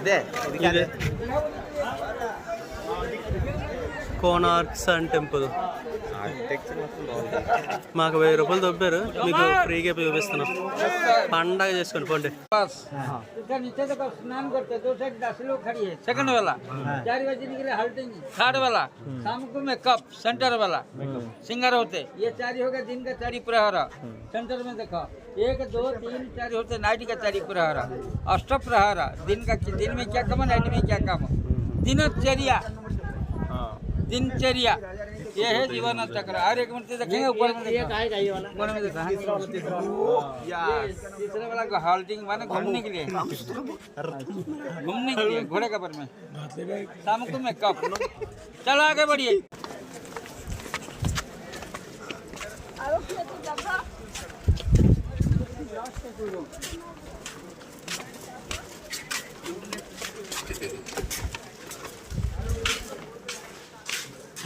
ఇదే Konark sun temple. మాకు 1000 రూపాయలు దొబ్బారు, మీకు ఫ్రీగా చూపిస్తున్నాం. పండగ చేసుకోండి పోండి. स्नान करते 2 से 10 लोग खड़ी है। सेकंड वाला 4 बजे निकले हल्टेंगे। थर्ड वाला शाम को में कप सेंटर वाला सिंगर होते, ये 4 होगा दिन का 4 प्रहर। सेंटर में देखो 1 2 3 4 होते, नाइट का 4 प्रहर, अष्ट प्रहर। दिन में क्या काम, नाइट में क्या काम, दिनचर्या दिनचर्या ये है जीवन चक्र। हर एक मिनट देखेंगे ऊपर में देखा, ऊपर में देखा तीसरे वाला को हॉल्टिंग माने घूमने के लिए, घोड़े का पर में शाम को में कप। चलो आगे बढ़िए।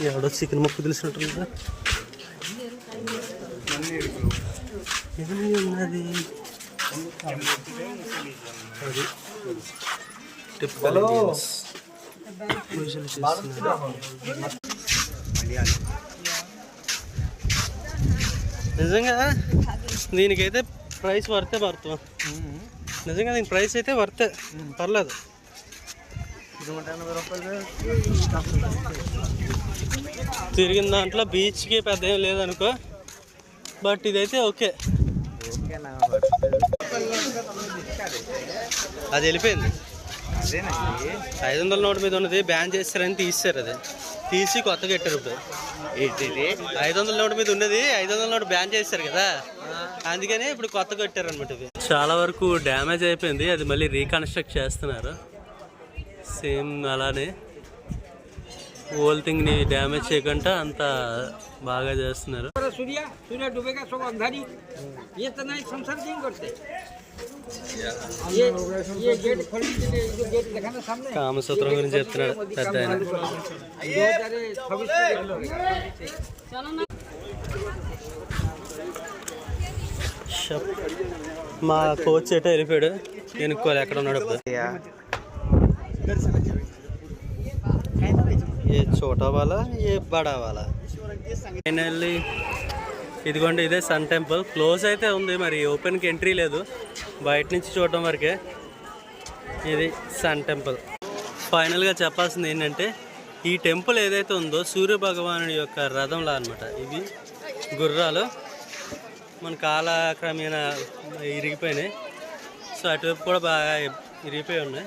ఎవడో చికెన్ ముక్క తెలిసినట్టుంది. ఏమీ ఉన్నది అది నిజంగా దీనికైతే ప్రైస్ వర్తే పడుతుంది. నిజంగా దీని ప్రైస్ అయితే వర్తే, పర్లేదు. 180 రూపాయలు తిరిగిన దాంట్లో బీచ్కి పెద్ద ఏం లేదనుకో, బట్ ఇదైతే ఓకే. అది వెళ్ళిపోయింది. 500 నోటు మీద ఉన్నది బ్యాన్ చేస్తారని తీసారు, అది తీసి కొత్తగా పెట్టారు. ఇప్పుడు 500 నోటు మీద ఉన్నది 500 నోటు బ్యాన్ చేస్తారు కదా, అందుకని ఇప్పుడు కొత్తగా పెట్టారు అనమాట. ఇది చాలా వరకు డ్యామేజ్ అయిపోయింది, అది మళ్ళీ రీకన్స్ట్రక్ట్ చేస్తున్నారు. సేమ్ అలానే ఓల్ థింగ్ ని డ్యామేజ్ చేయకుండా అంత బాగా చేస్తున్నారు. కామసూత్రం గురించి చెప్తున్నాడు పెద్ద ఆయన. మా కోచ్ ఎటో వెళ్ళిపోయాడు, ఎనుక్కోవాలి ఎక్కడ ఉన్నాడు. ఏ చోటా వాలా ఏ బడా వాలా. ఫైనల్లీ ఇదిగోండి, ఇదే సన్ టెంపుల్. క్లోజ్ అయితే ఉంది, మరి ఓపెన్కి ఎంట్రీ లేదు, బయట నుంచి చూడటం వరకే. ఇది సన్ టెంపుల్. ఫైనల్గా చెప్పాల్సింది ఏంటంటే, ఈ టెంపుల్ ఏదైతే ఉందో సూర్య భగవానుడి యొక్క రథంలా అనమాట. ఇవి గుర్రాలు మన కాలక్రమేణా ఇరిగిపోయినాయి, సో అటువైపు కూడా బాగా ఇరిగిపోయి ఉన్నాయి.